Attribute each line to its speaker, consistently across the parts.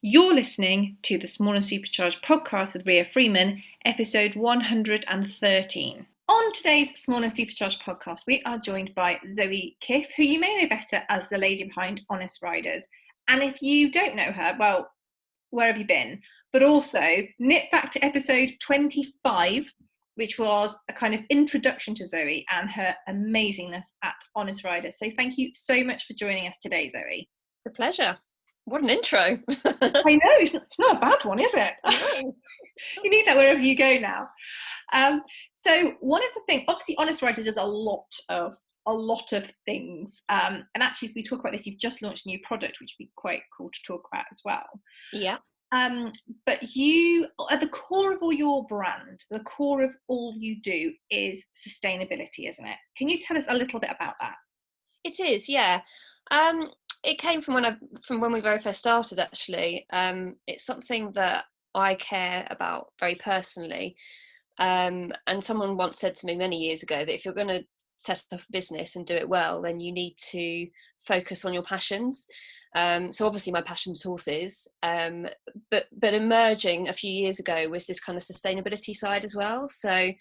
Speaker 1: You're listening to the Small and Supercharged podcast with Ria Freeman, episode 113. On today's Small and Supercharged podcast, we are joined by Zoe Kiff, who you may know better as the lady behind Honest Riders. And if you don't know her, well, where have you been? But also, nip back to episode 25, which was a kind of introduction to Zoe and her amazingness at Honest Riders. So thank you so much for joining us today, Zoe.
Speaker 2: It's a pleasure. What an intro.
Speaker 1: I know, it's not a bad one, is it?
Speaker 2: No.
Speaker 1: You need that wherever you go now. So one of the things, obviously Honest Riders does a lot of things. And actually, as we talk about this, you've just launched a new product, which would be quite cool to talk about as well.
Speaker 2: Yeah.
Speaker 1: But you, at the core of all your brand, the core of all you do is sustainability, isn't it? Can you tell us a little bit about that?
Speaker 2: It is, yeah. It came from when we very first started, actually. It's something that I care about very personally. And someone once said to me many years ago that if you're going to set up a business and do it well, then you need to focus on your passions. So obviously my passion's horses, but emerging a few years ago was this kind of sustainability side as well. So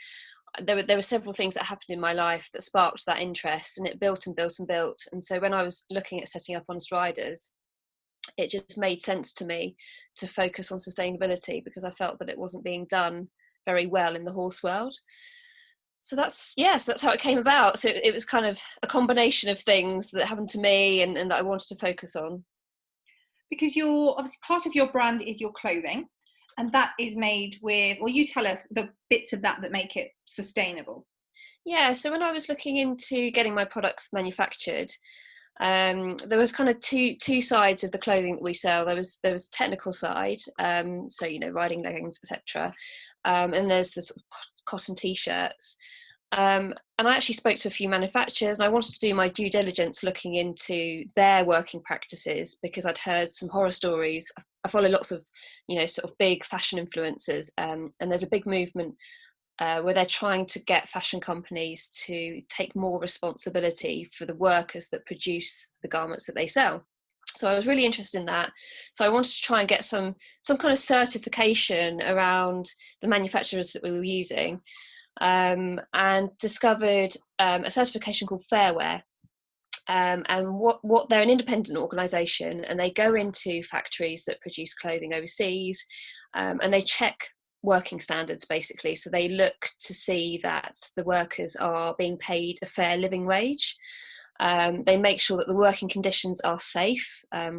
Speaker 2: there were several things that happened in my life that sparked that interest, and it built and built and built. And so when I was looking at setting up Honest Riders, it just made sense to me to focus on sustainability because I felt that it wasn't being done very well in the horse world. So that's how it came about. So it was kind of a combination of things that happened to me and that I wanted to focus on.
Speaker 1: Because you're obviously part of your brand is your clothing, and that is made with, well, you tell us the bits of that make it sustainable.
Speaker 2: Yeah, so when I was looking into getting my products manufactured, there was kind of two sides of the clothing that we sell. There was technical side, so riding leggings, etc. And there's the sort of cotton t-shirts. And I actually spoke to a few manufacturers, and I wanted to do my due diligence looking into their working practices because I'd heard some horror stories. I follow lots of, sort of big fashion influencers, and there's a big movement where they're trying to get fashion companies to take more responsibility for the workers that produce the garments that they sell. So I was really interested in that. So I wanted to try and get some kind of certification around the manufacturers that we were using, and discovered a certification called Fairwear. And what they're an independent organisation, and they go into factories that produce clothing overseas, and they check working standards basically. So they look to see that the workers are being paid a fair living wage. They make sure that the working conditions are safe. I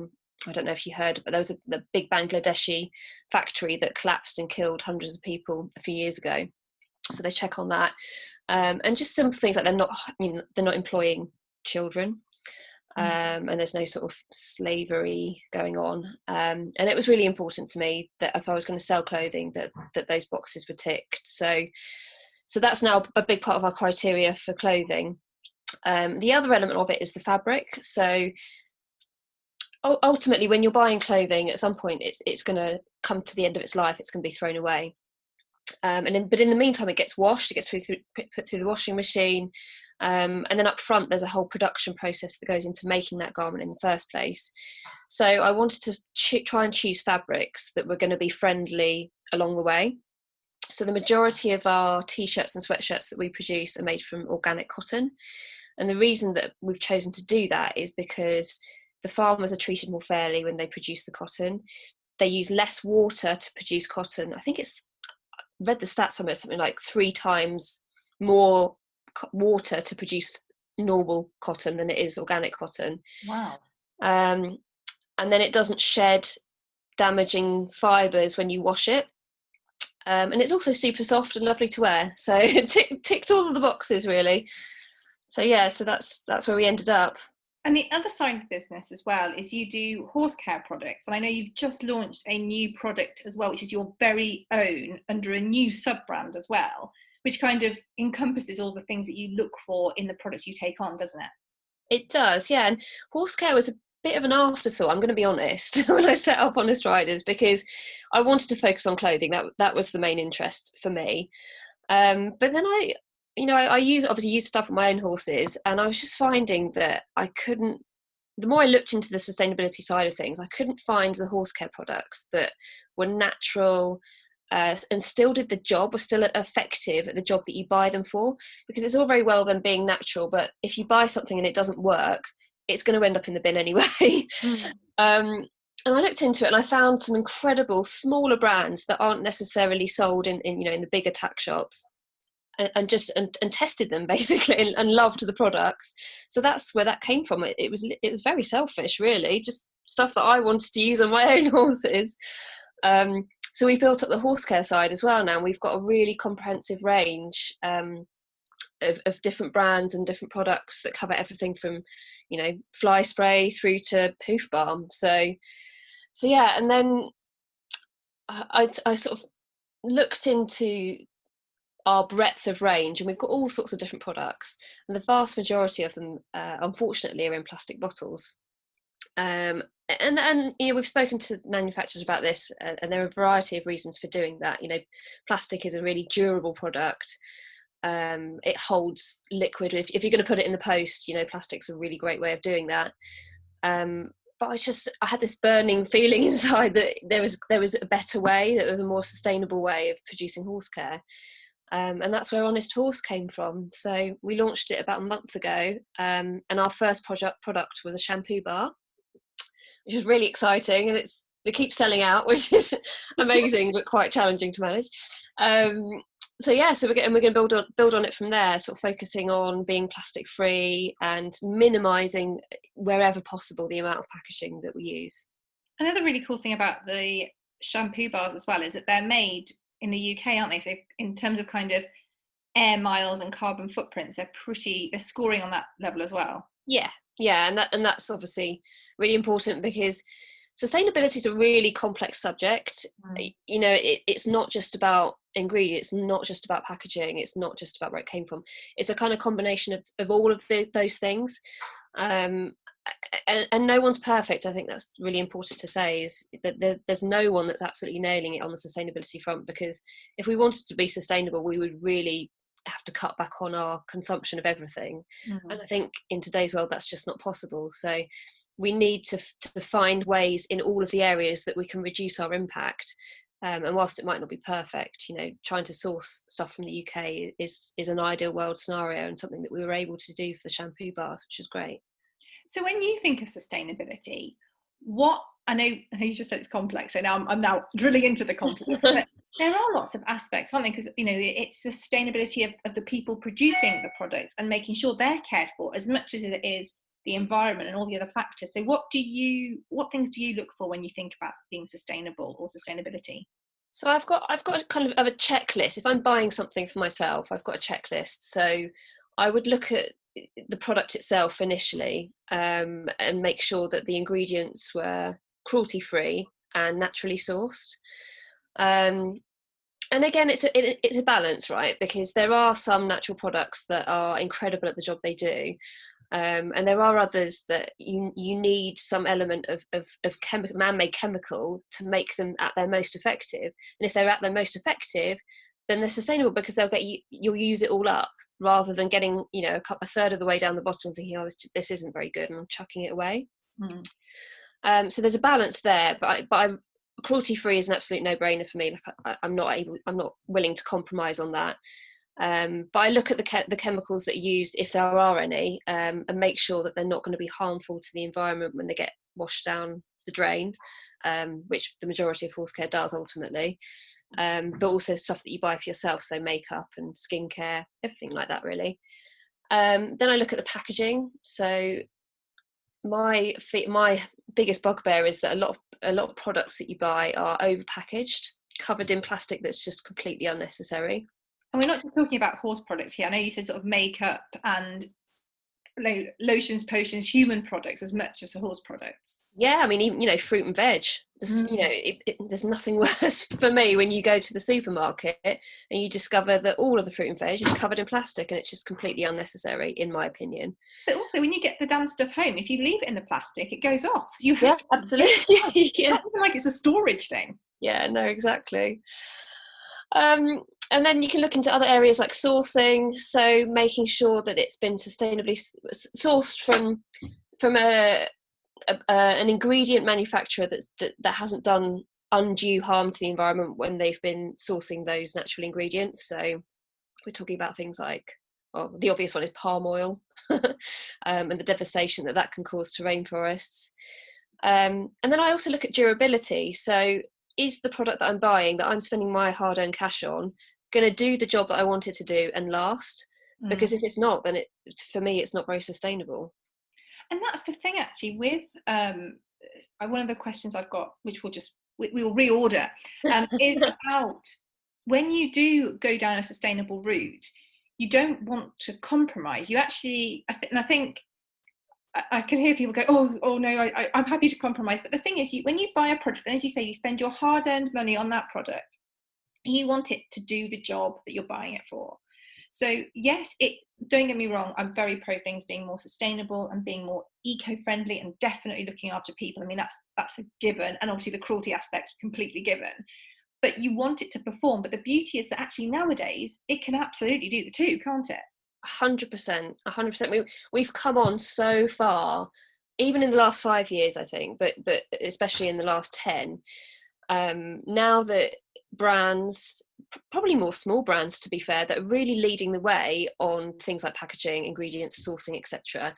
Speaker 2: don't know if you heard, but there was the big Bangladeshi factory that collapsed and killed hundreds of people a few years ago. So they check on that, and just some things like they're not employing children, and there's no sort of slavery going on. And it was really important to me that if I was going to sell clothing, that those boxes were ticked. So that's now a big part of our criteria for clothing. The other element of it is the fabric. So ultimately, when you're buying clothing, at some point it's going to come to the end of its life. It's going to be thrown away. But in the meantime, it gets washed. It gets put through the washing machine, and then up front, there's a whole production process that goes into making that garment in the first place. So I wanted to try and choose fabrics that were going to be friendly along the way. So the majority of our t-shirts and sweatshirts that we produce are made from organic cotton. And the reason that we've chosen to do that is because the farmers are treated more fairly when they produce the cotton. They use less water to produce cotton. I read the stats somewhere, something like 3 times more water to produce normal cotton than it is organic cotton.
Speaker 1: Wow.
Speaker 2: And then it doesn't shed damaging fibres when you wash it. And it's also super soft and lovely to wear. So it ticked all of the boxes, really. So so that's where we ended up.
Speaker 1: And the other side of the business as well is you do horse care products. And I know you've just launched a new product as well, which is your very own under a new sub-brand as well, which kind of encompasses all the things that you look for in the products you take on, doesn't it?
Speaker 2: It does, yeah. And horse care was a bit of an afterthought, I'm going to be honest, when I set up Honest Riders, because I wanted to focus on clothing. That was the main interest for me. But then I use stuff on my own horses, and I was just finding that I couldn't the more I looked into the sustainability side of things, I couldn't find the horse care products that were natural and still did the job, were still effective at the job that you buy them for. Because it's all very well them being natural, but if you buy something and it doesn't work, it's going to end up in the bin anyway. And I looked into it and I found some incredible smaller brands that aren't necessarily sold in the bigger tack shops, and tested them basically, and loved the products. So that's where that came from. It was very selfish, really, just stuff that I wanted to use on my own horses. So we built up the horse care side as well now. We've got a really comprehensive range of different brands and different products that cover everything from, fly spray through to poof balm. So yeah, and then I sort of looked into our breadth of range, and we've got all sorts of different products, and the vast majority of them, unfortunately, are in plastic bottles. And we've spoken to manufacturers about this, and there are a variety of reasons for doing that. Plastic is a really durable product. It holds liquid. If you're going to put it in the post, plastic's a really great way of doing that. But I had this burning feeling inside that there was a better way, that there was a more sustainable way of producing horse care. And that's where Honest Horse came from. So we launched it about a month ago, and our first product was a shampoo bar, which is really exciting, and they keep selling out, which is amazing but quite challenging to manage. So we're going to build on it from there, sort of focusing on being plastic free and minimising wherever possible the amount of packaging that we use.
Speaker 1: Another really cool thing about the shampoo bars as well is that they're made in the UK, aren't they? So in terms of kind of air miles and carbon footprints, they're scoring on that level as well.
Speaker 2: Yeah, and that's obviously really important, because sustainability is a really complex subject. It's not just about ingredients, not just about packaging, it's not just about where it came from. It's a kind of combination of all of those things, and no one's perfect. I think that's really important to say, is that there's no one that's absolutely nailing it on the sustainability front, because if we wanted to be sustainable, we would really have to cut back on our consumption of everything. And I think in today's world that's just not possible. So we need to find ways in all of the areas that we can reduce our impact. And whilst it might not be perfect, trying to source stuff from the UK is an ideal world scenario, and something that we were able to do for the shampoo bars, which is great.
Speaker 1: So when you think of sustainability, I know you just said it's complex, so now I'm now drilling into the complex, but there are lots of aspects, aren't there? Because it's the sustainability of the people producing the products and making sure they're cared for as much as it is the environment and all the other factors. So what things do you look for when you think about being sustainable or sustainability?
Speaker 2: So I've got a kind of a checklist. If I'm buying something for myself, I've got a checklist. So I would look at the product itself initially, and make sure that the ingredients were cruelty free and naturally sourced. And again, it's a balance, right? Because there are some natural products that are incredible at the job they do, and there are others that you need some element of man-made chemical to make them at their most effective. And if they're at their most effective, then they're sustainable, because you'll use it all up, rather than getting a third of the way down the bottom and thinking, oh, this isn't very good, and I'm chucking it away. So there's a balance there, but cruelty free is an absolute no-brainer for me. Like I'm not willing to compromise on that. But I look at the chemicals that are used, if there are any, and make sure that they're not going to be harmful to the environment when they get washed down the drain, which the majority of horse care does ultimately. But also stuff that you buy for yourself, so makeup and skincare, everything like that, really. Then I look at the packaging. So my biggest bugbear is that a lot of products that you buy are overpackaged, covered in plastic that's just completely unnecessary.
Speaker 1: And we're not just talking about horse products here. I know you said sort of makeup and lotions, potions, human products as much as the horse products.
Speaker 2: Yeah, I mean, even fruit and veg. There's nothing worse for me when you go to the supermarket and you discover that all of the fruit and veg is covered in plastic, and it's just completely unnecessary, in my opinion.
Speaker 1: But also, when you get the damn stuff home, if you leave it in the plastic, it goes off.
Speaker 2: Absolutely.
Speaker 1: Yeah. It's not like it's a storage thing.
Speaker 2: Yeah, no, exactly. And then you can look into other areas like sourcing, so making sure that it's been sustainably sourced from an ingredient manufacturer that hasn't done undue harm to the environment when they've been sourcing those natural ingredients. So we're talking about things like, well, the obvious one is palm oil, and the devastation that can cause to rainforests. And then I also look at durability. So is the product that I'm buying, that I'm spending my hard-earned cash on, going to do the job that I want it to do and last? Because if it's not, then for me, it's not very sustainable.
Speaker 1: And that's the thing, actually, with one of the questions I've got, which we will reorder, is about when you do go down a sustainable route, you don't want to compromise. You actually, I think I can hear people go, oh no, I'm happy to compromise. But the thing is, when you buy a product, and as you say, you spend your hard-earned money on that product, you want it to do the job that you're buying it for. So yes, don't get me wrong, I'm very pro things being more sustainable and being more eco-friendly and definitely looking after people. I mean, that's a given, and obviously the cruelty aspect completely given. But you want it to perform. But the beauty is that actually nowadays it can absolutely do the two, can't it?
Speaker 2: 100%. We've come on so far, even in the last 5 years, I think, but especially in the last 10. Now that brands, probably more small brands to be fair, that are really leading the way on things like packaging, ingredients, sourcing, etc.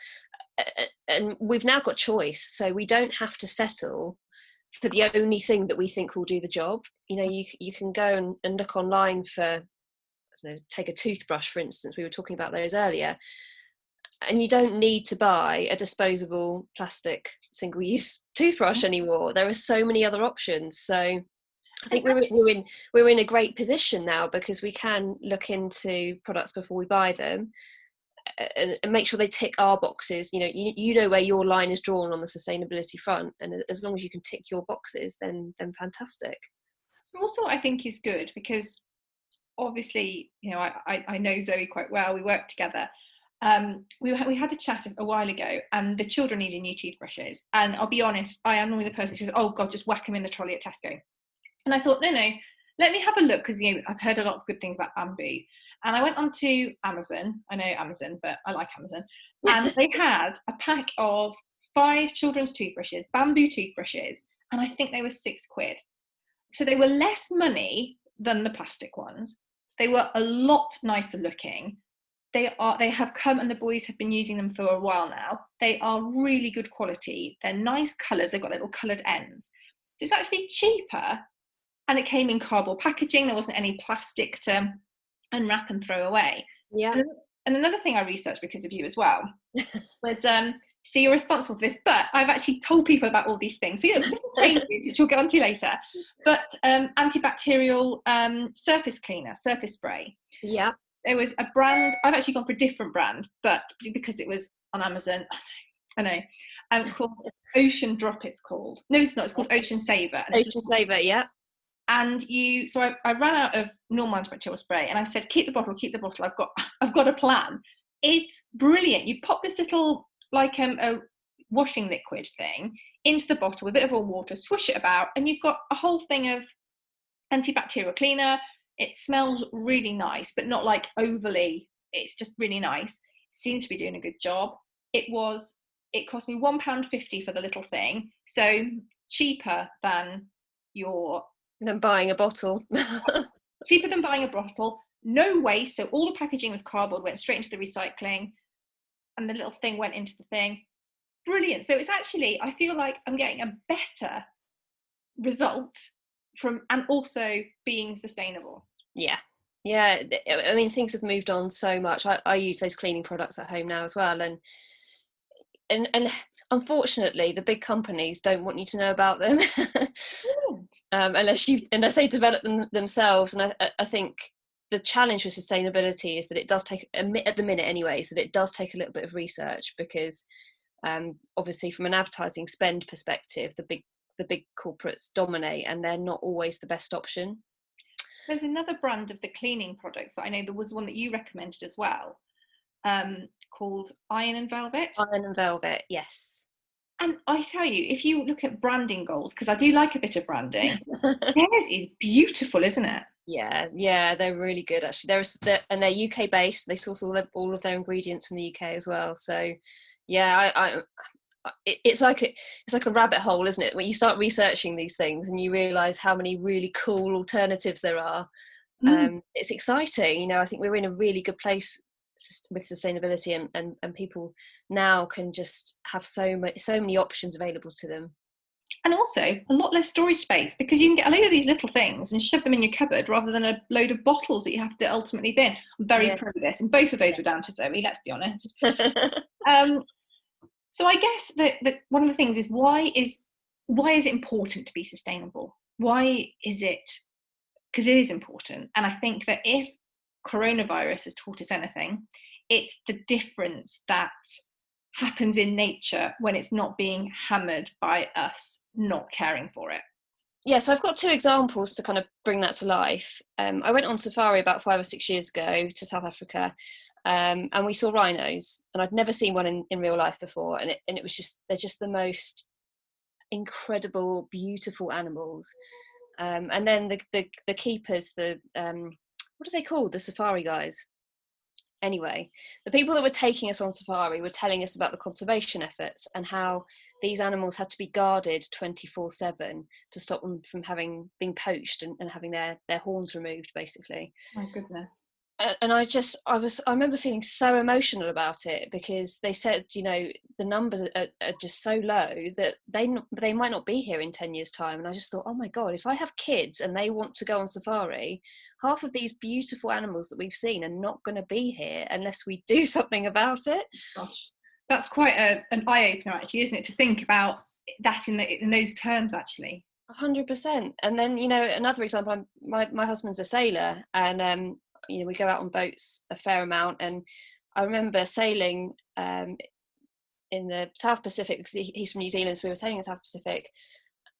Speaker 2: And we've now got choice, so we don't have to settle for the only thing that we think will do the job. You know, you can go and look online for, I don't know, take a toothbrush, for instance. We were talking about those earlier. And you don't need to buy a disposable plastic single-use toothbrush anymore. There are so many other options. So I think we're in a great position now, because we can look into products before we buy them and make sure they tick our boxes. You know where your line is drawn on the sustainability front, and as long as you can tick your boxes, then fantastic.
Speaker 1: Also, I think is good because obviously, I know Zoe quite well. We work together. We had a chat a while ago, and the children needed new toothbrushes. And I'll be honest, I am normally the person who says, "Oh God, just whack them in the trolley at Tesco." And I thought, no, let me have a look, because I've heard a lot of good things about bamboo. And I went onto Amazon. I know Amazon, but I like Amazon. And they had a pack of 5 children's toothbrushes, bamboo toothbrushes, and I think they were £6. So they were less money than the plastic ones. They were a lot nicer looking. They have come, and the boys have been using them for a while now. They are really good quality. They're nice colours. They've got little coloured ends. So it's actually cheaper, and it came in cardboard packaging. There wasn't any plastic to unwrap and throw away.
Speaker 2: Yeah.
Speaker 1: And another thing I researched because of you as well was, so you're responsible for this, but I've actually told people about all these things. So, little changes, which we'll get onto later. But antibacterial surface cleaner, surface spray.
Speaker 2: Yeah.
Speaker 1: There was a brand, I've actually gone for a different brand, but because it was on Amazon, I know, called Ocean Drop, it's called. No, it's not, it's called Ocean Saver.
Speaker 2: Ocean Saver, yeah.
Speaker 1: And so I ran out of normal antibacterial spray, and I said, keep the bottle, I've got a plan. It's brilliant. You pop this little, like a washing liquid thing into the bottle with a bit of raw water, swish it about, and you've got a whole thing of antibacterial cleaner. It smells really nice, but not like overly, it's just really nice. Seems to be doing a good job. It cost me £1.50 for the little thing. So cheaper than
Speaker 2: buying a bottle.
Speaker 1: Cheaper than buying a bottle, no waste. So all the packaging was cardboard, went straight into the recycling, and the little thing went into the thing. Brilliant. So it's actually, I feel like I'm getting a better result and also being sustainable.
Speaker 2: Yeah. I mean, things have moved on so much. I use those cleaning products at home now as well, and unfortunately the big companies don't want you to know about them. Unless they develop them themselves. And I think the challenge with sustainability is that it does take, at the minute anyways, that it does take a little bit of research, because obviously from an advertising spend perspective, the big corporates dominate, and they're not always the best option.
Speaker 1: There's another brand of the cleaning products that I know, there was one that you recommended as well, called Iron and Velvet.
Speaker 2: Iron and Velvet, yes.
Speaker 1: And I tell you, if you look at branding goals, because I do like a bit of branding, theirs is beautiful, isn't it?
Speaker 2: Yeah, they're really good actually. And they're UK based. They source all of their ingredients from the UK as well. So, yeah, it's like a rabbit hole, isn't it? When you start researching these things and you realise how many really cool alternatives there are. It's exciting. You know, I think we're in a really good place with sustainability, and people now can just have so many options available to them.
Speaker 1: And also a lot less storage space, because you can get a load of these little things and shove them in your cupboard rather than a load of bottles that you have to ultimately bin. I'm very pro this, and both of those were down to Zoe, let's be honest. So I guess that one of the things is why is it important to be sustainable? Why is it? Because it is important. And I think that if coronavirus has taught us anything, it's the difference that happens in nature when it's not being hammered by us not caring for it.
Speaker 2: Yeah, so I've got two examples to kind of bring that to life. I went on safari about 5 or 6 years ago to South Africa, and we saw rhinos, and I'd never seen one in real life before, and it was just, they're just the most incredible, beautiful animals. And then the keepers, what are they called? The safari guys. Anyway, the people that were taking us on safari were telling us about the conservation efforts and how these animals had to be guarded 24/7 to stop them from being poached and having their horns removed, basically.
Speaker 1: My goodness.
Speaker 2: And I remember feeling so emotional about it, because they said, you know, the numbers are just so low that they might not be here in 10 years' time. And I just thought, oh my God, if I have kids and they want to go on safari, half of these beautiful animals that we've seen are not going to be here unless we do something about it.
Speaker 1: Gosh, that's quite an eye-opener, actually, isn't it, to think about that in those terms, actually.
Speaker 2: 100%. And then, you know, another example, my husband's a sailor, and you know, we go out on boats a fair amount, and I remember sailing in the South Pacific, because he's from New Zealand, so we were sailing in the South Pacific,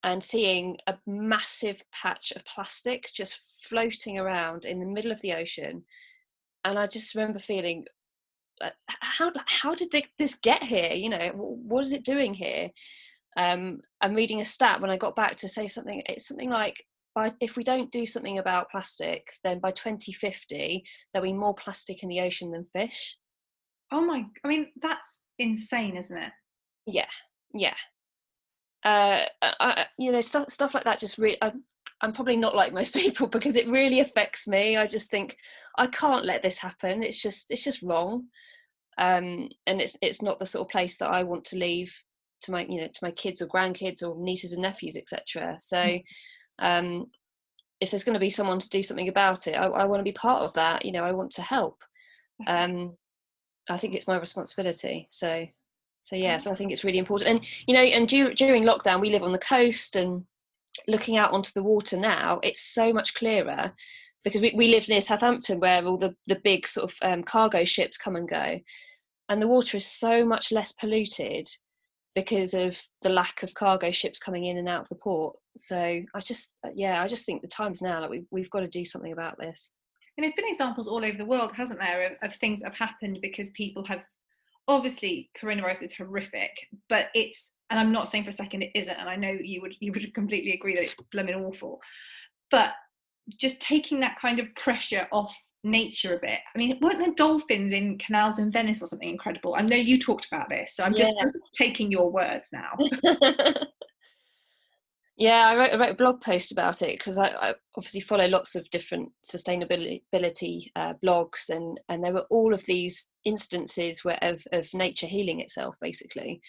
Speaker 2: and seeing a massive patch of plastic just floating around in the middle of the ocean. And I just remember feeling, how did this get here? You know, what is it doing here? I'm reading a stat when I got back to say something. It's something like, if we don't do something about plastic, then by 2050 there'll be more plastic in the ocean than fish.
Speaker 1: I mean, that's insane, isn't it?
Speaker 2: Yeah. You know, stuff like that just really, I'm probably not like most people, because it really affects me. I just think, I can't let this happen. It's just wrong. And it's not the sort of place that I want to leave to my kids or grandkids or nieces and nephews, etc. So if there's going to be someone to do something about it, I want to be part of that. You know, I want to help. I think it's my responsibility. So yeah, so I think it's really important. And you know, and during lockdown, we live on the coast, and looking out onto the water now, it's so much clearer, because we live near Southampton, where all the big sort of cargo ships come and go, and the water is so much less polluted because of the lack of cargo ships coming in and out of the port. So I just think the time's now, like we've got to do something about this.
Speaker 1: And there's been examples all over the world, hasn't there, of things that have happened because people have, obviously coronavirus is horrific, but it's, and I'm not saying for a second it isn't, and I know you would completely agree that it's blooming awful, but just taking that kind of pressure off nature a bit. I mean, weren't there dolphins in canals in Venice or something incredible? I know you talked about this, so I'm just taking your words now.
Speaker 2: Yeah, I wrote a blog post about it, because I obviously follow lots of different sustainability blogs, and there were all of these instances of nature healing itself, basically.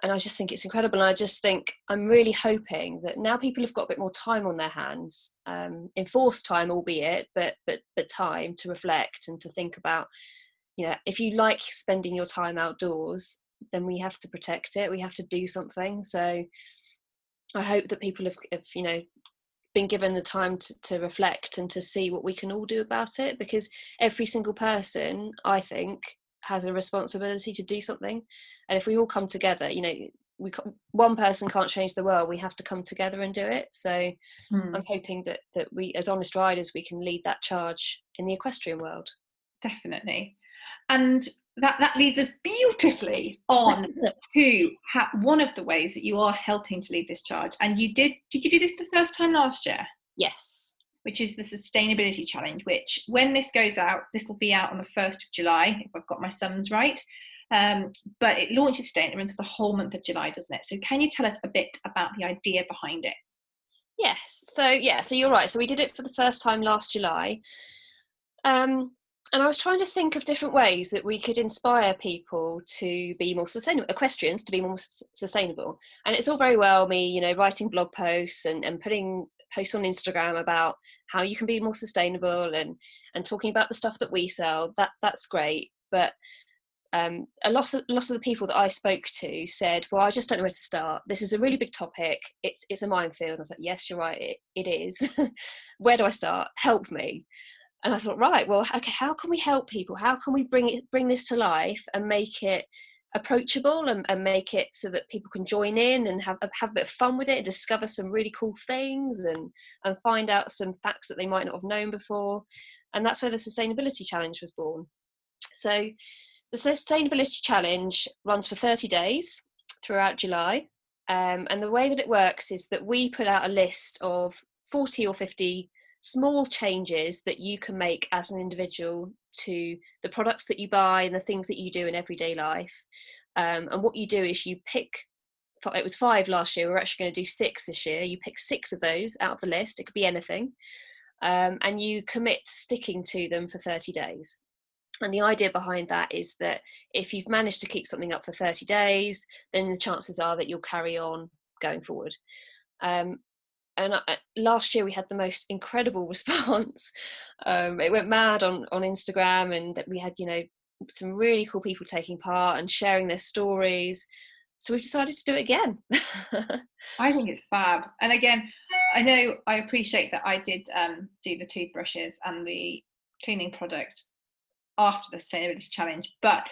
Speaker 2: And I just think it's incredible. And I just think, I'm really hoping that now people have got a bit more time on their hands, enforced time, albeit, but time to reflect and to think about, you know, if you like spending your time outdoors, then we have to protect it. We have to do something. So I hope that people have you know, been given the time to reflect and to see what we can all do about it, because every single person, I think, has a responsibility to do something. And if we all come together, you know, one person can't change the world, we have to come together and do it. So I'm hoping that we, as honest riders, we can lead that charge in the equestrian world.
Speaker 1: Definitely. And that leads us beautifully on to one of the ways that you are helping to lead this charge. And did you do this the first time last year?
Speaker 2: Yes.
Speaker 1: Which is the Sustainability Challenge, which, when this goes out, this will be out on the 1st of July, if I've got my sums right. But it launches today and it runs for the whole month of July, doesn't it? So can you tell us a bit about the idea behind it?
Speaker 2: Yes. So you're right. So we did it for the first time last July. And I was trying to think of different ways that we could inspire people to be more sustainable, equestrians to be more sustainable. And it's all very well me, writing blog posts and putting posts on Instagram about how you can be more sustainable and talking about the stuff that we sell. That's great. But a lot of the people that I spoke to said, well, I just don't know where to start. This is a really big topic. It's a minefield. And I was like, yes, you're right. It is. Where do I start? Help me. And I thought, right, well, okay, how can we help people? How can we bring this to life and make it approachable and make it so that people can join in and have a bit of fun with it, and discover some really cool things and find out some facts that they might not have known before. And that's where the Sustainability Challenge was born. So the Sustainability Challenge runs for 30 days throughout July. And the way that it works is that we put out a list of 40 or 50 small changes that you can make as an individual to the products that you buy and the things that you do in everyday life. And what you do is you pick, it was 5 last year, we're actually going to do 6 this year. You pick 6 of those out of the list, it could be anything, and you commit to sticking to them for 30 days. And the idea behind that is that if you've managed to keep something up for 30 days, then the chances are that you'll carry on going forward. Last year we had the most incredible response. It went mad on Instagram, and we had some really cool people taking part and sharing their stories. So we've decided to do it again.
Speaker 1: I think it's fab. And again, I appreciate that I did do the toothbrushes and the cleaning product after the Sustainability Challenge, but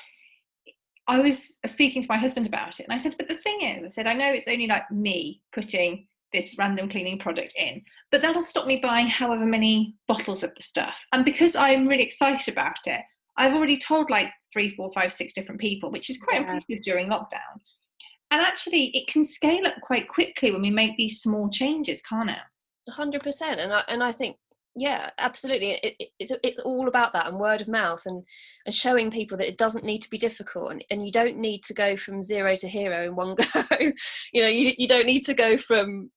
Speaker 1: I was speaking to my husband about it, and I said, but the thing is, I said, I know it's only like me putting this random cleaning product in, but that'll stop me buying however many bottles of the stuff. And because I'm really excited about it, I've already told like 3, 4, 5, 6 different people, which is quite impressive during lockdown. And actually it can scale up quite quickly when we make these small changes, can't it?
Speaker 2: 100%. And I think, yeah, absolutely. It's all about that, and word of mouth, and showing people that it doesn't need to be difficult, and you don't need to go from 0 to hero in one go. You don't need to go from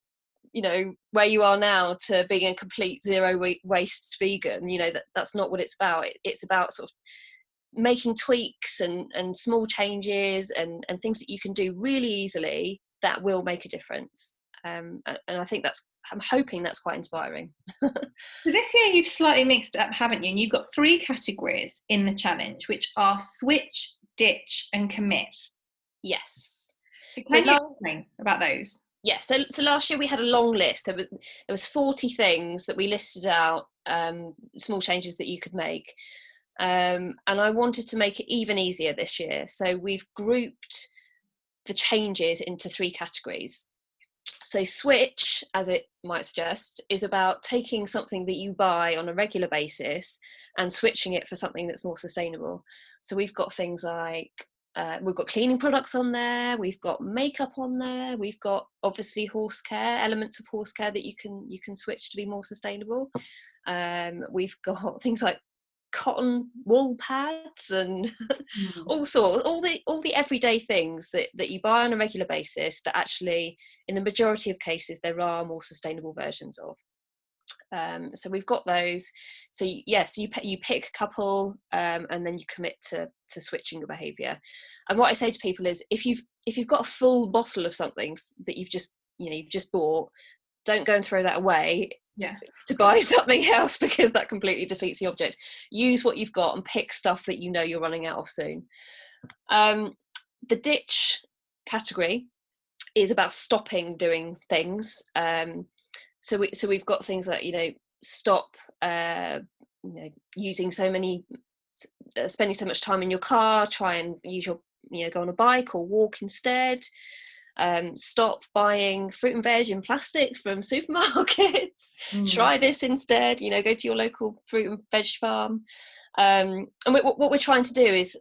Speaker 2: where you are now to being a complete zero waste vegan. That's not what it's about. It's about sort of making tweaks and small changes and things that you can do really easily that will make a difference. And I think I'm hoping that's quite inspiring.
Speaker 1: So this year you've slightly mixed up, haven't you? And you've got 3 categories in the challenge, which are switch, ditch, and commit.
Speaker 2: Yes.
Speaker 1: So can you explain about those?
Speaker 2: Yeah, so last year we had a long list. There was 40 things that we listed out, small changes that you could make. And I wanted to make it even easier this year. So we've grouped the changes into 3 categories. So switch, as it might suggest, is about taking something that you buy on a regular basis and switching it for something that's more sustainable. So we've got things like we've got cleaning products on there, we've got makeup on there, we've got obviously horse care, elements of horse care that you can switch to be more sustainable. We've got things like cotton wool pads and all the everyday things that you buy on a regular basis that actually in the majority of cases there are more sustainable versions of. So we've got those. So yes, you pick a couple and then you commit to switching your behavior. And what I say to people is, if you've got a full bottle of something that you've just bought, don't go and throw that away to buy something else, because that completely defeats the object. Use what you've got and pick stuff that you're running out of soon. The ditch category is about stopping doing things. So we've got things like stop using spending so much time in your car. Try and use go on a bike or walk instead. Stop buying fruit and veg in plastic from supermarkets. Try this instead. Go to your local fruit and veg farm. And what we're trying to do is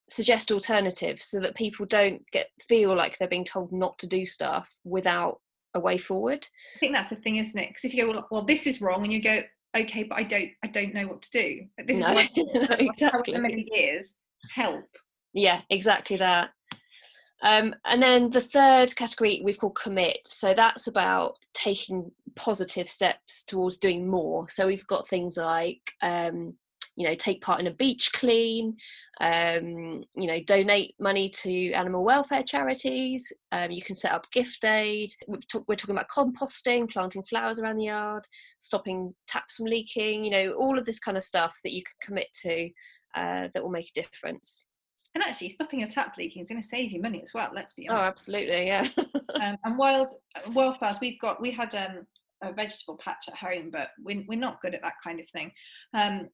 Speaker 2: suggest alternatives so that people don't feel like they're being told not to do stuff without a way forward.
Speaker 1: I think that's the thing, isn't it? Because if you go, well, this is wrong, and you go, okay, but I don't know what to do. But this is
Speaker 2: exactly.
Speaker 1: how many years help.
Speaker 2: Yeah, exactly that. And then the third category we've called commit. So that's about taking positive steps towards doing more. So we've got things like, take part in a beach clean, donate money to animal welfare charities. You can set up gift aid. We're talking about composting, planting flowers around the yard, stopping taps from leaking, all of this kind of stuff that you can commit to that will make a difference.
Speaker 1: And actually, stopping a tap leaking is going to save you money as well. Let's be
Speaker 2: Oh,
Speaker 1: honest.
Speaker 2: absolutely, yeah.
Speaker 1: And wildflowers, we had a vegetable patch at home, but we're not good at that kind of thing. And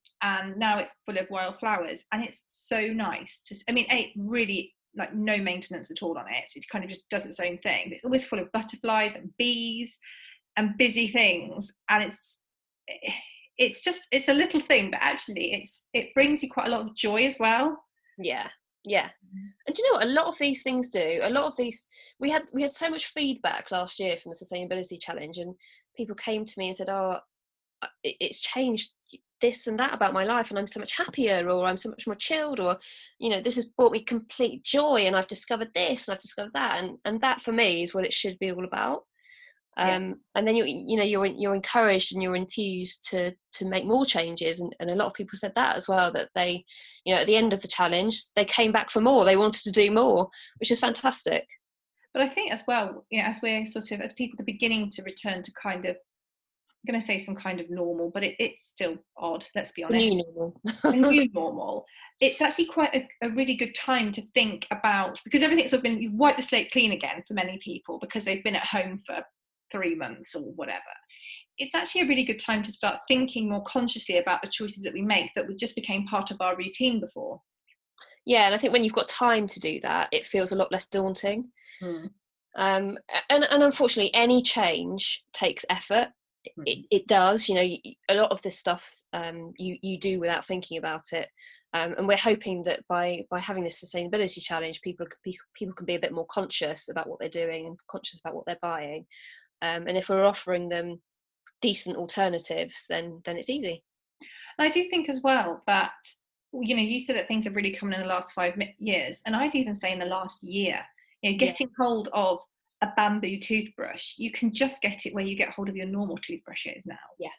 Speaker 1: now it's full of wildflowers, and it's so nice to. I mean, really like no maintenance at all on it. It kind of just does its own thing. But it's always full of butterflies and bees and busy things, and it's a little thing, but actually it brings you quite a lot of joy as well.
Speaker 2: Yeah, yeah. And do you know what? A lot of these things do. A lot of these, we had so much feedback last year from the Sustainability Challenge, and people came to me and said, "Oh, it's changed this and that about my life, and I'm so much happier, or I'm so much more chilled, or this has brought me complete joy, and I've discovered this and I've discovered that." And that for me is what it should be all about. And then you're encouraged and you're enthused to make more changes, and a lot of people said that as well, that they, at the end of the challenge, they came back for more, they wanted to do more, which is fantastic.
Speaker 1: But I think as well, as we're as people are beginning to return to kind of, I'm going to say some kind of normal, but it's still odd, let's be honest.
Speaker 2: The new normal.
Speaker 1: A new normal. It's actually quite a really good time to think about, because everything's sort of been, you wipe the slate clean again for many people because they've been at home for 3 months or whatever. It's actually a really good time to start thinking more consciously about the choices that we make that just became part of our routine before.
Speaker 2: Yeah, and I think when you've got time to do that, it feels a lot less daunting. And unfortunately, any change takes effort. It does. A lot of this stuff you do without thinking about it. And we're hoping that by having this sustainability challenge, people can be a bit more conscious about what they're doing and conscious about what they're buying. And if we're offering them decent alternatives, then it's easy.
Speaker 1: And I do think as well that, you said that things have really come in the last 5 years, and I'd even say in the last year, getting hold of a bamboo toothbrush, you can just get it where you get hold of your normal toothbrushes now.
Speaker 2: Yeah.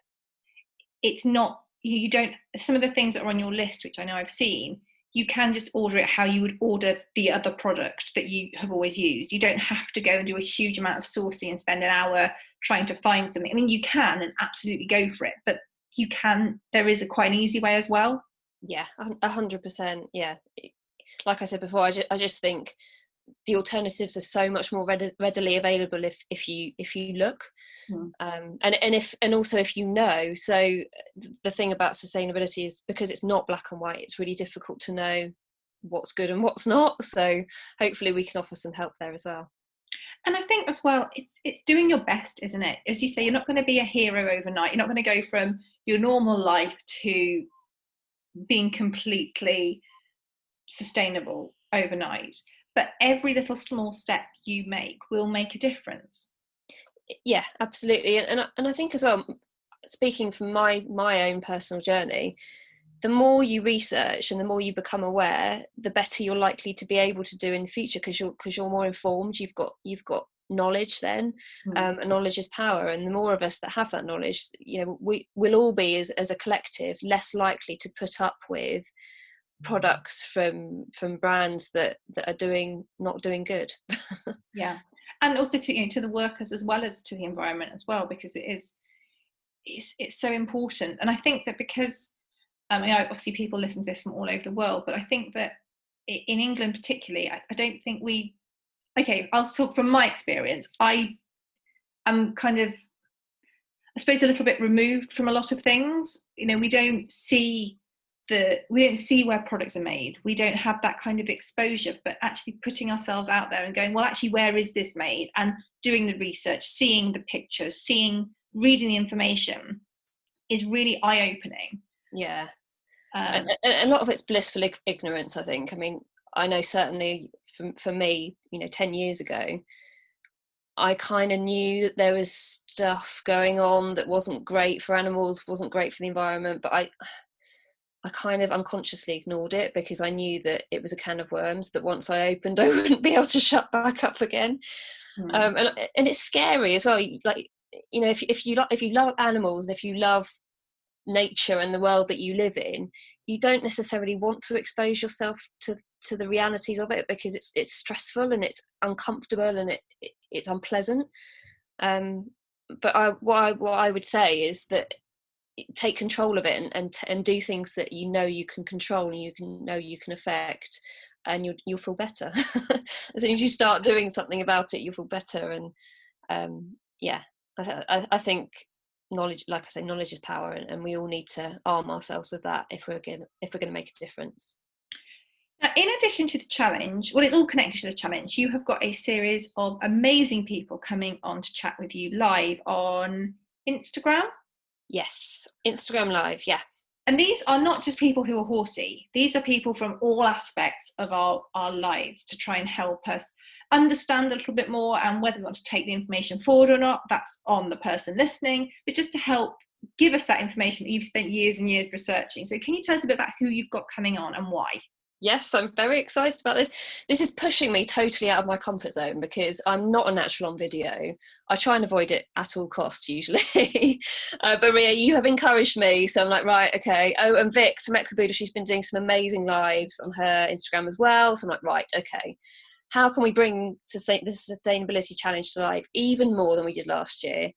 Speaker 1: It's not, you don't, some of the things that are on your list, which I know I've seen, you can just order it how you would order the other product that you have always used. You don't have to go and do a huge amount of sourcing and spend an hour trying to find something. I mean, you can and absolutely go for it, but there is quite an easy way as well.
Speaker 2: Yeah, 100%. Yeah, like I said before, I just think the alternatives are so much more readily available if you look. And also if so the thing about sustainability is, because it's not black and white, it's really difficult to know what's good and what's not, so hopefully we can offer some help there as well.
Speaker 1: And I think as well, it's doing your best, isn't it? As you say, you're not going to be a hero overnight. You're not going to go from your normal life to being completely sustainable overnight. But every little small step you make will make a difference.
Speaker 2: Yeah, absolutely. And I think as well, speaking from my own personal journey, the more you research and the more you become aware, the better you're likely to be able to do in the future, because you're more informed. You've got knowledge then, and knowledge is power. And the more of us that have that knowledge, we'll all be as a collective less likely to put up with products from brands that are not doing good.
Speaker 1: Yeah, and also to the workers as well as to the environment as well, because it's so important. And I think that because obviously people listen to this from all over the world, but I think that in England particularly, I don't think I'll talk from my experience. I am kind of, I suppose, a little bit removed from a lot of things. We don't see where products are made. We don't have that kind of exposure, but actually putting ourselves out there and going, well, actually, where is this made? And doing the research, seeing the pictures, reading the information is really eye-opening.
Speaker 2: Yeah. A lot of it's blissful ignorance, I think. I mean, I know certainly for me, 10 years ago, I kind of knew that there was stuff going on that wasn't great for animals, wasn't great for the environment, but I I kind of unconsciously ignored it because I knew that it was a can of worms that once I opened, I wouldn't be able to shut back up again. And it's scary as well. Like, you know, if you love animals, and if you love nature and the world that you live in, you don't necessarily want to expose yourself to the realities of it, because it's stressful and it's uncomfortable and it's unpleasant. But what I would say is that take control of it and do things that you know you can control and you can affect, and you'll feel better. As soon as you start doing something about it, you'll feel better. And yeah, I think knowledge, like I say, knowledge is power, and we all need to arm ourselves with that if we're going to make a difference.
Speaker 1: Now, in addition to the challenge, well, it's all connected to the challenge, you have got a series of amazing people coming on to chat with you live on Instagram.
Speaker 2: Yes, Instagram Live, yeah.
Speaker 1: And these are not just people who are horsey. These are people from all aspects of our lives to try and help us understand a little bit more, and whether we want to take the information forward or not, that's on the person listening, but just to help give us that information that you've spent years and years researching. So can you tell us a bit about who you've got coming on and why?
Speaker 2: Yes, I'm very excited about this. This is pushing me totally out of my comfort zone because I'm not a natural on video. I try and avoid it at all costs usually. But Ria, you have encouraged me. So I'm like, right, okay. Oh, and Vic from Buddha, she's been doing some amazing lives on her Instagram as well. So I'm like, right, okay. How can we bring the sustainability challenge to life even more than we did last year?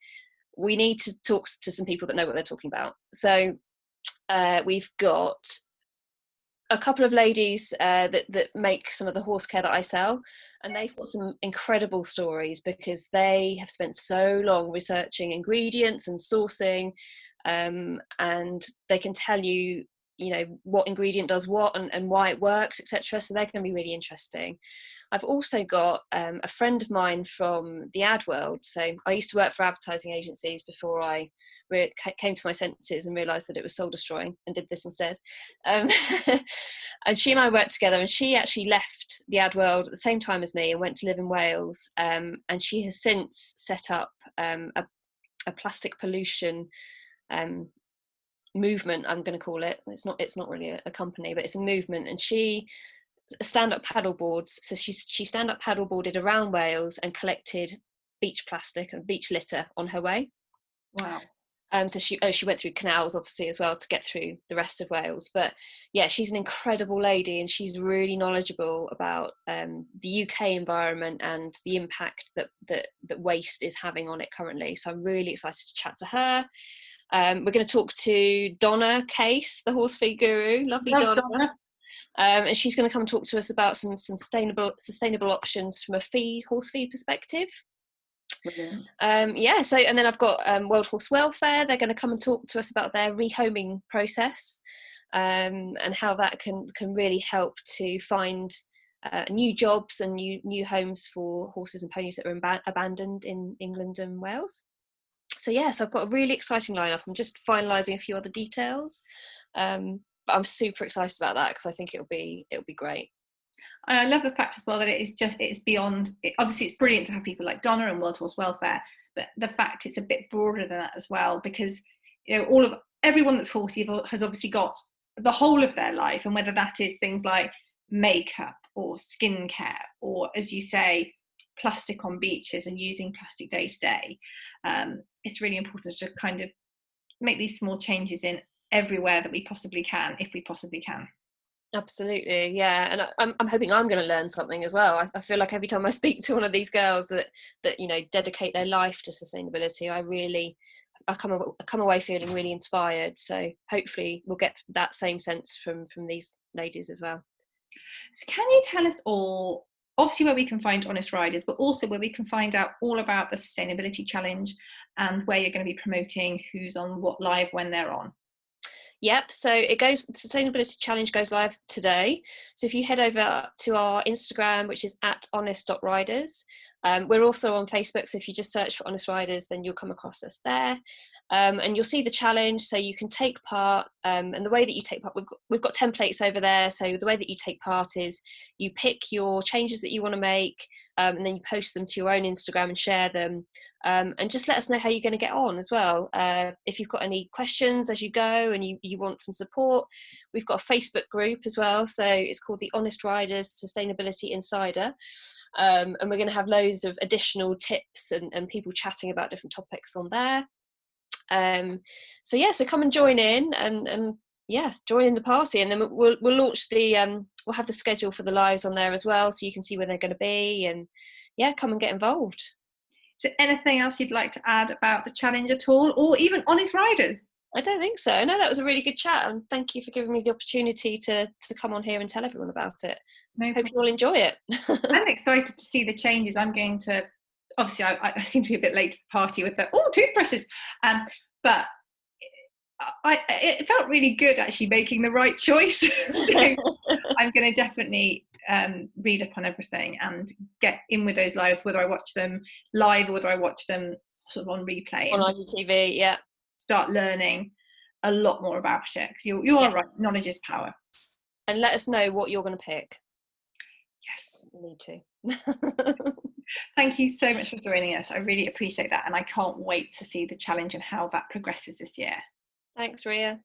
Speaker 2: We need to talk to some people that know what they're talking about. So we've got a couple of ladies that make some of the horse care that I sell, and they've got some incredible stories because they have spent so long researching ingredients and sourcing, and they can tell you, you know, what ingredient does what and why it works, etc. So they're going to be really interesting. I've also got a friend of mine from the ad world. So I used to work for advertising agencies before I came to my senses and realised that it was soul destroying, and did this instead. And she and I worked together, and she actually left the ad world at the same time as me and went to live in Wales. And she has since set up a plastic pollution movement, I'm going to call it. It's not really a company, but it's a movement. And she stand-up paddle boards, so she stand-up paddle boarded around Wales and collected beach plastic and beach litter on her way.
Speaker 1: Wow.
Speaker 2: So she went through canals obviously as well to get through the rest of Wales. But yeah, she's an incredible lady, and she's really knowledgeable about the UK environment and the impact that waste is having on it currently. So I'm really excited to chat to her. We're going to talk to Donna Case, the horse feed guru. Lovely Donna. And she's going to come talk to us about some sustainable options from a horse feed perspective.
Speaker 1: Brilliant.
Speaker 2: So, and then I've got World Horse Welfare. They're going to come and talk to us about their rehoming process, and how that can really help to find new jobs and new homes for horses and ponies that are abandoned in England and Wales. So so I've got a really exciting lineup. I'm just finalising a few other details. But I'm super excited about that because I think it'll be great.
Speaker 1: I love the fact as well that it's beyond. Obviously, it's brilliant to have people like Donna and World Horse Welfare, but the fact it's a bit broader than that as well, because you know everyone that's horsey has obviously got the whole of their life, and whether that is things like makeup or skincare, or as you say, plastic on beaches and using plastic day to day. It's really important to kind of make these small changes in everywhere that we possibly can, if we possibly can.
Speaker 2: Absolutely, yeah. And I'm hoping I'm going to learn something as well. I feel like every time I speak to one of these girls that you know dedicate their life to sustainability, I come away feeling really inspired. So hopefully we'll get that same sense from these ladies as well.
Speaker 1: So can you tell us all, obviously, where we can find Honest Riders, but also where we can find out all about the Sustainability Challenge and where you're going to be promoting who's on what live when they're on?
Speaker 2: Yep, so the Sustainability Challenge goes live today. So if you head over to our Instagram, which is @honest.riders, we're also on Facebook, so if you just search for Honest Riders, then you'll come across us there. And you'll see the challenge, so you can take part. And the way that you take part, we've got templates over there. So the way that you take part is you pick your changes that you want to make, and then you post them to your own Instagram and share them. And just let us know how you're going to get on as well. If you've got any questions as you go and you want some support, we've got a Facebook group as well. So it's called the Honest Riders Sustainability Insider. And we're going to have loads of additional tips and people chatting about different topics on there. So come and join in and join in the party, and then we'll launch we'll have the schedule for the lives on there as well, so you can see where they're going to be, and come and get involved.
Speaker 1: Is there anything else you'd like to add about the challenge at all, or even Honest Riders?
Speaker 2: I don't think so. No, that was a really good chat, and thank you for giving me the opportunity to come on here and tell everyone about it. Hope you all enjoy it.
Speaker 1: I'm excited to see the changes. I'm going to, obviously I seem to be a bit late to the party with the toothbrushes, but it felt really good actually making the right choice. So I'm going to definitely read up on everything and get in with those live, whether I watch them live or whether I watch them sort of on replay
Speaker 2: on IGTV.
Speaker 1: Start learning a lot more about it, because you are right, knowledge is power.
Speaker 2: And let us know what you're going to pick.
Speaker 1: Yes,
Speaker 2: you need to.
Speaker 1: Thank you so much for joining us. I really appreciate that, and I can't wait to see the challenge and how that progresses this year.
Speaker 2: Thanks, Ria.